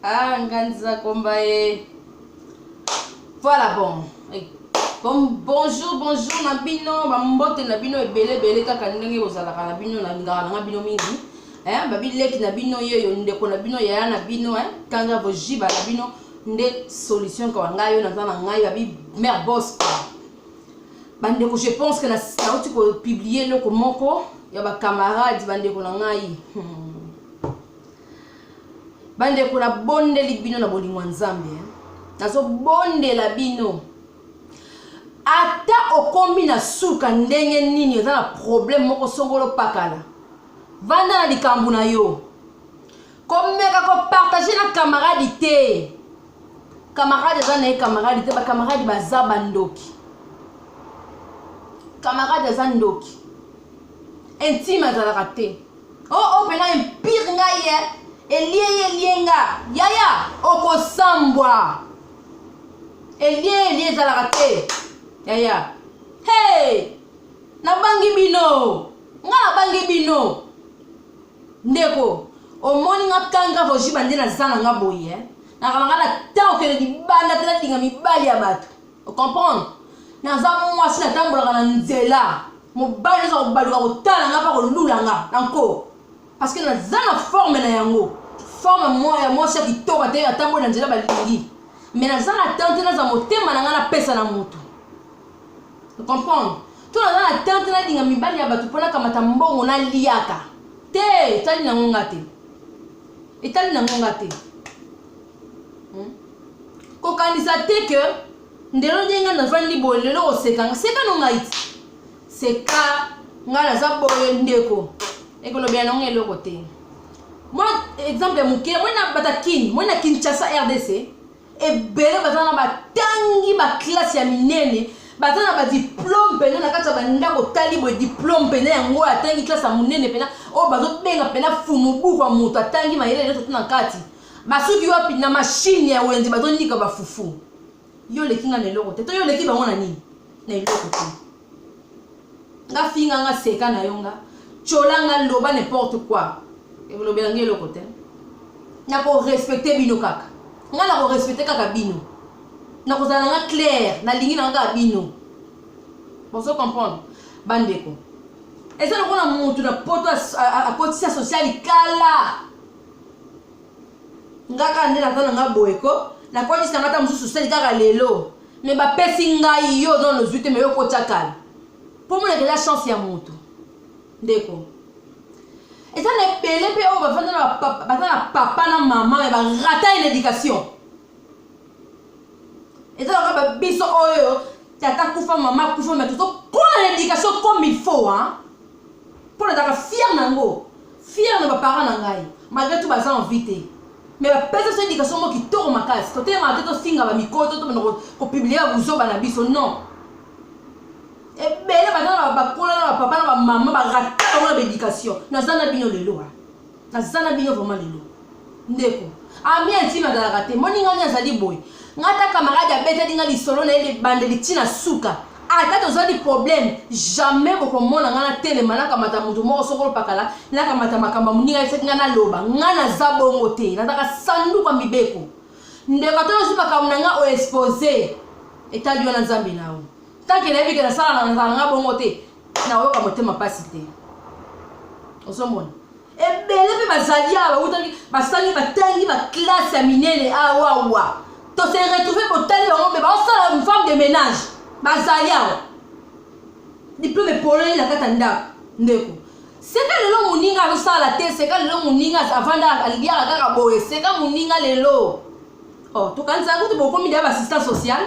Ah, Nganza Kombaye. Voilà, bon. Bonjour, Nabino. Bambote Nabino et Bele kaka ndenge ozalaka Nabino na ngala Nabino mingi. Babileki Nabino yo ndeko Nabino ya Nabino kanga vojiba Nabino nde solution kwa ngayo na zana ngayo babi mère boss. Bandeko, je pense que na sauti ko publier le komoko ya ba camarades bandeko na ngai. Bandeko na bonde libino na bolingo nzambe. Nazo bonde la bino. Ata okombi na suka ndenge nini eza na problème moko songolo pakala. Vanda na likambu na yo. Komeka ko partager na camarade te. Camarade za na camarade te ba camarade baza bandoki. Camarade za ndoki. Intime za la raté. Oh pena empire ngaye. Elienga. Yaya okosambwa. Elie za la raté. Yaya. Hey! Nabangi bino. Nga bangi bino. Ndeko. Omoni nga kanga vojiba nde na zana nga boye. Na kamanga na temps que di banda tena dinga mibali ya bato. O comprendre? Na za mwasi na tambola na nzela. Mobali za obaluka kotala nga pa kolula nga nanko. Parce que na zana forme na yango. Forme moya mwasi kitoka te atambola na nzela balingi. Mais na zana tante na za motema na nga na pesa na mutu. Tu comprends? Tu na tante na dinga mibali ya bato pona kamata mbongo na liaka. Te, tali na ngonga te. Etali na ngonga te. Ko kanisa te que ndelo ndenga na vandi bolelo osekanga. Seka no ngaiti. Seka ngala za boye ndeko. Ekolo bia nonga eloko te. Moi exemple muke, moi na batakin, moi na Kinshasa RDC. E bele batana batangi ba classe ya minene. Batana ba diplôme pena na kata banda ko tali bo diplôme pena yango atangi classe ya munene pena o bazo benga pena fumu kwa mutu atangi mayele leto na kati basuki wapi na machine ya wenzi bazo nika ba fufu yo lekinga na eloko te to yo leki bango na nini na eloko te nga finga nga seka na yonga cholanga loba n'importe quoi e lo belanga eloko te na ko respecter bino kaka nga na ko respecter kaka bino na ko zala nga clair na lingi na nga bino bozo comprendre bandeko eza na kona mutu na poto a kotisa social kala ngaka nde na tana nga boyeko na kotisa ngata musu social kaka lelo me ba pesi ngai yo dans le zuite me yo kotsa kala pour moi la chance ya mutu ndeko eza na pele pe o ba vanda na papa na mama ba rata une éducation eza na ba biso oyo tata kufa mama kufa mais tout pour l'éducation comme il faut hein. Pour les fier nango, fier na ba parents nangai, malgré tout baza invité. Mais la pèse cette éducation mo qui tourne ma casse. Quand tu m'as dit to finga ba mikoto to ko publier buzo ba na biso non. Et belle ba kola na papa na ba maman ba rata na éducation. Na zana bino lelo ha. Na zana bino vraiment lelo. Ndeko. Ami intime da raté. Moni ngani azali boy. Ngata camarade ya bete dinga li solo na ele bande li tina suka. Ata toza di problème jamais boko mona ngana telema na kamata mutu moko sokolo pakala na kamata makamba muninga ifeki ngana loba ngana za bongo te na taka sandu kwa mibeko ndeko to zipa kamuna nga o exposer etali wana nzambe nawo tanke na bika na sala na nga bongo te na oyoka motema pasi te osomona ebele pe bazali aba utaki basali batangi ba classe ya minene awa to se retrouver pour tali bango be ba osala une femme de ménage bazalia diplôme polonais la katanda ndeko seka lelo muninga azosala te seka lelo muninga avanda aligiaka kaka boye seka muninga lelo oh to kanisa kuti bokomi de assistant social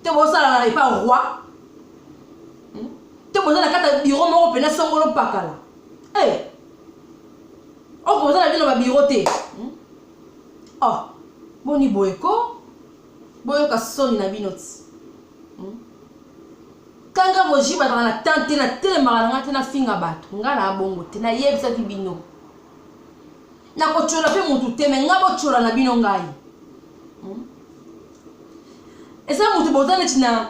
te bosala na pas roi te bosala kata bureau moko pena songolo pakala o bosala bino ba bureau te oh boni boyeko boyoka soni na binoti kanga mojiba na tante na telema na ngati na finga bato ngana bongo te na yebisa ki bino na ko chola pe mutu te me ngabo chola na bino ngai esa mutu botane tina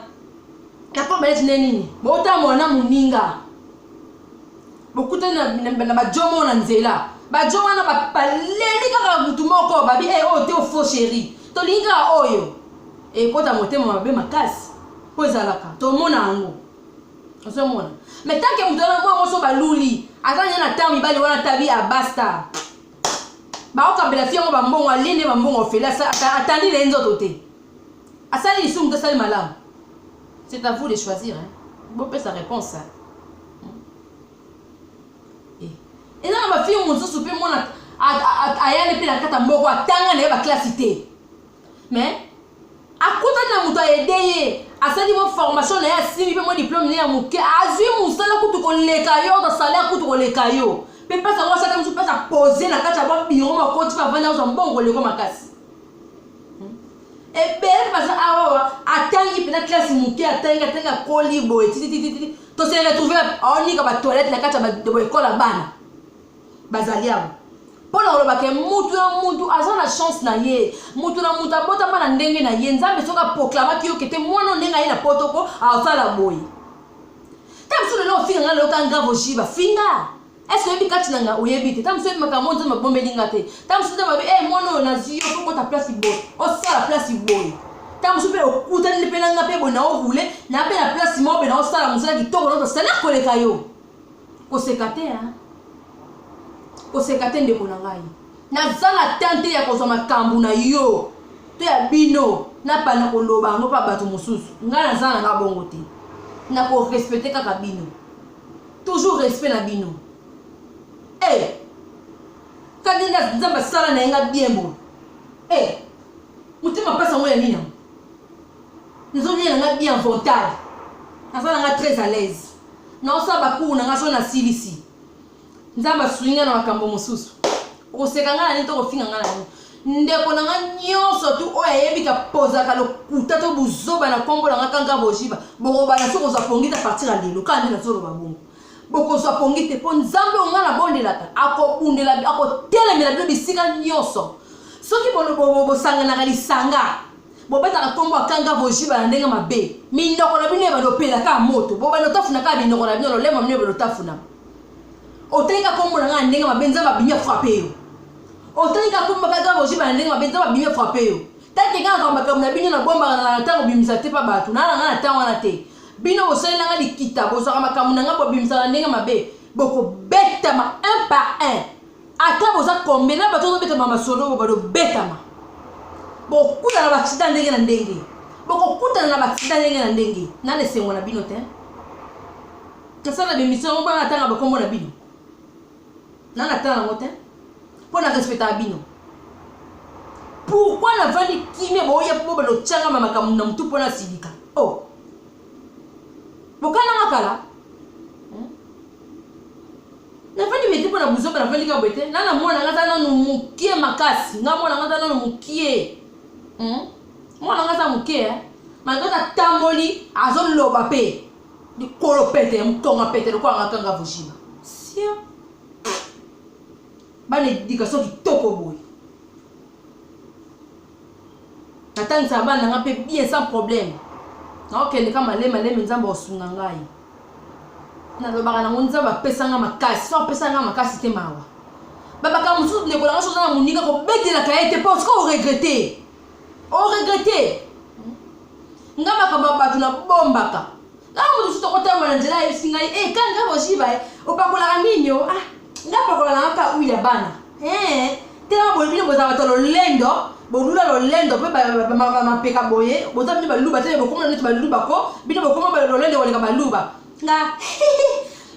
na pa bele tina nini bota mona muninga bokuta na bajomo na nzela Ba jo wana ba leli kaka mutu moko babi oh te faux chéri. To linga oyo. Et quand tu as monté ma bé ma casse. Pose à la carte. Tout le monde a un mot. On se montre. Mais tant que vous donnez moi mon soba louli. Attends il y a un temps il va aller ta vie à basta. Ba o kabela fia mo ba mbongo aline ba mbongo fela ça attendez les autres côtés. Asali ils sont de sali malam. C'est à vous de choisir hein. Bon peut sa réponse ça. Et là ma fille mon so pe mona ayale pe la kata mboko atanga na ba classité. Mais à côté de la moto aidé à cette niveau formation na ya simi pe mo diplôme na muke azui musala kutu ko lekayo da salaire kutu ko lekayo pe pas savoir ça comme tu peux ça poser na kata ba bureau ma ko tu va vendre dans bongo leko makasi et ben parce awa atangi pe na classe muke atanga ko libo titi to se retrouver on ni ka ba toilette na kata ba de école bana bazaliabo pour le robake mutu azana chance na ye mutu na mutu abota mana ndenge na ye nzambe soka proclama ki okete mwana ndenga ye na potoko asala boy tam solo lo finga lo kanga voshiba finga est-ce que bikati nanga oyebite tam solo makambo nzama bombe linga te tam solo ba mwana na ziyo ko ta place boy o sala place boy tam solo pe okuta ni pe nanga pe bona o roule na pe na place mo be na o sala musala ki toko no sala ko le kayo ko sekate hein osekate ndeko na ngai nazala tante ya kozwa makambo na yo to ya bino na pana koloba ngo pa bato mosusu ngai nazala na bongo te na ko respecter kaka bino toujours respect na bino kadinga nzamba sala na nga bien bon mutima pasa ngoya nina nzoli na nga bien volontaire nazala nga très à l'aise na osaba ku na nga so na silisi nzamba swinga na makambo mosusu osekanga na nito kofinga ngana ndeko na nyonso tu oya yebika poza ka lokuta to buzoba na kombo na kanga bojiba boko bana soko za pongita partir à lelo kandi na solo babongo boko za pongite po nzambe ngana bondelaka akobundela akotelemela bino bisika nyonso soki bo sanga na lisanga bobeta ka kombo akanga bojiba na ndenga mabe mindoko na bino ba lopela ka moto bo ba notafuna ka bino na bino lema mne ba notafuna otenga kombo na ndenga mabenza ba binya frapper yo otenga kombo kanga bojiba na ndenga mabenza ba binya frapper yo tati nga kamba kamna bino na bomba na tango bimisa te pa batu na nga na tango na te bino bosala nga likita bosaka makambo na nga bo bimisa na ndenga mabe boko betama un par un ata boza kombena bato zo betama masolo bo betama bokuta na accident ndenge na ndenge bokuta na accident ndenge na ndenge na lesengo na bino te kasala bimisa ngo ba tanga bakombo na bino na tanga ngote pour la respecter à bino. Pourquoi la vandi kimé boya pour le tchanga mama comme nam tout pour la sidika. Oh. Bokana makala. Na vandi bete pour la buzo pour la vandi ka bete. Na mwana ngata na no mukie makasi. Na mwana ngata na no mukie. Mwana ngata mukie. Mangata tamboli azon loba pe. Di kolo pete mtonga pete ko ngaka nga voshiba. Sia. Bane éducation qui toko boy. Natang sa bana nga pe bien sans problème. Na okende kama lema nzamba osunga ngai. Na lo baka na nzamba pesa nga makasi, so pesa nga makasi te mawa. Baba ka musu ne kola chose na muninga ko betela ka ete parce que on regretter. On regretter. Ngama ka baba tuna bombaka. Na musu to kota mwana njela yesinga kanga boshiba opakola minyo ngapa kola naka uya bana tena bolibino boza batolo lendo bolula lo lendo pe ba peka boye boza bino baluba te bokoma neto baluba ko bino bokoma ba lo lendo wala baluba nga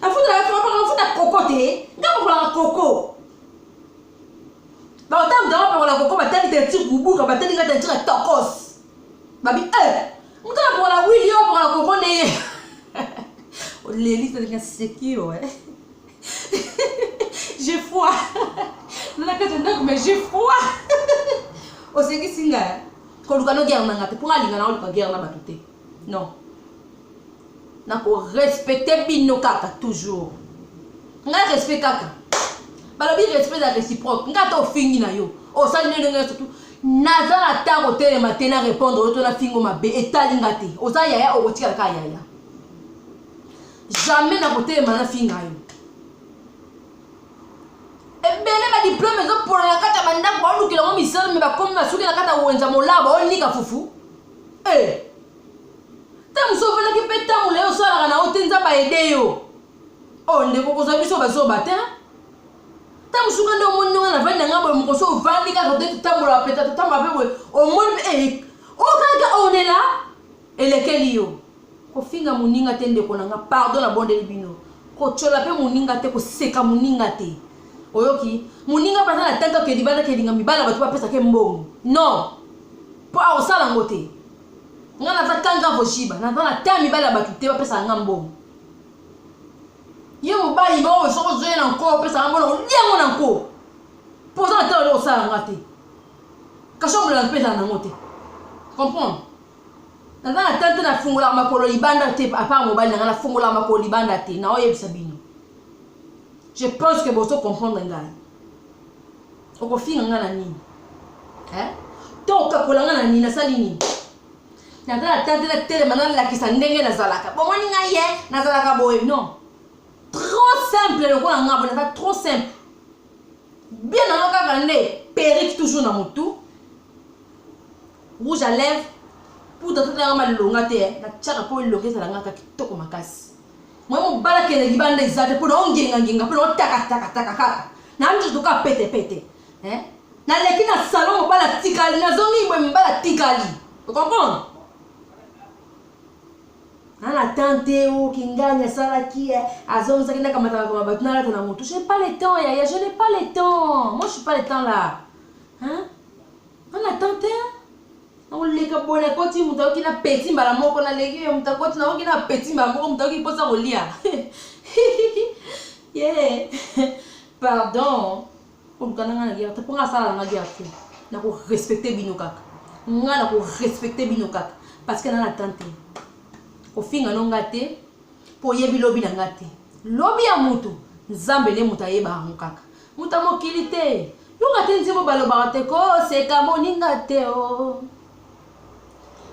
afuta kokote ngapa kola koko ba otam da kola koko batali te ti kubuka batali ngata tira tokos babi mutala kola wilio kola koko ne oleli c'est sekio j'ai froid. Mais j'ai froid. O seki singa. Ko lukano guerre na ngate pour alinga na luka guerre na batute. Non. Na ko respecter bino kaka toujours. Nga respect kaka. Balobi respect la réciproque. Nga to fingi na yo. O sa nene nga surtout. Naza na tango tele matena répondre auto na fingo mabe etali ngate. O sa yaya o tika ka yaya. Jamais na côté mana finga yo. ebele ba diplôme zo pour la kata banda ko alu kila ngomi sala me ba comme na suki na kata wenza molaba on nika fufu tam so vela ki peta mule o sala na otenza ba edeyo oh ndeko ko zabiso ba so bata tam suka ndo monno na vanda ngabo mo so vandi ka ko te tambola peta tamba pe o mon o kaka on est là elekelio ko finga muninga tende ko nanga pardon na bonde libino ko chola pe muninga te ko seka muninga te oyoki muninga pata na tanta ke dibana ke dinga mibala batu pesa ke mbongo non pa o sala ngote ngana za tanga voshiba na na ta mibala batu te pesa ngambongo ye mubai bo so ko zoena nko pesa ngambongo ndiango na nko poza ta o sala ngate kasho mula pesa na ngote comprendre na tante na fungula makolo libanda te apa mobile na fungula makolo libanda te na oyebisa bino. Je pense que vous comprendre ngai. Oko finga ngana nini? To ka kolanga na nini na sali nini? Na tante na tele manana la kisa ndenge na zalaka. Bon moni ngaye na zalaka boy non. Trop simple le ko ngabo na trop simple. Bien na ngaka kande perruque toujours na mutu. Rouge à lèvres. Pour dans toute la gamme de l'ongate, na tchaka pour le ça la ngaka kitoko makasi. Moi mon bala ke libanda izate pour ongenga pour taka. Na nje doka pete. Na leki na salon bala tikali na zongi bo bala tikali. Tu comprends? Na tante o kinganya sala ki azonga sakina kama kama batuna na mutu. Je n'ai pas le temps ya, je n'ai pas le temps. Moi je suis pas le temps là. Na tante on les capone koti mutaki na petit mbala moko na legi mutakoti na oki na petit mbala moko mutaki posa kolia. Yeah. Pardon. On kana ngana gia taponga sala na gia tu. Na ko respecter bino kaka. Ngana ko respecter bino kaka parce que na tante. Ko finga no ngate po yebi lobi na ngate. Lobi ya mutu nzambe le mutayeba ngaka. Mutamokilite. Yonga tenzi mo balo barate ko seka moninga te o.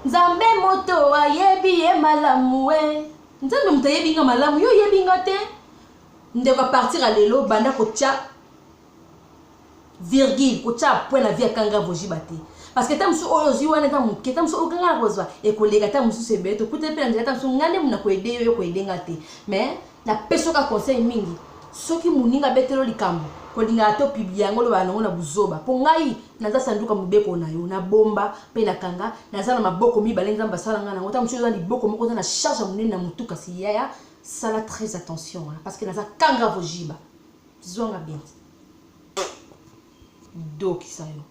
Nzambe moto ayebi e malamu we. Nzambe mutayebi nga malamu yo yebi nga te. Ndeko partir à lelo banda ko tia virgule ko tia point la vie kanga vojiba te. Parce que tam su ozi wana tam ke tam su okanga kozwa e kolega tam su sebeto peut-être pe nzela tam su ngane muna ko ede yo ko edenga te. Mais na peso ka conseil mingi. Soki muninga betelo likambo ko linga to pibia ngolo banongo na buzoba po ngai naza sanduka mubeko na yo na bomba pe na kanga naza na maboko mibale nzamba sala ngana ngota msho za liboko moko za na charge munene na mutuka si yaya sala très attention parce que naza kanga vojiba zonga bien do kisayo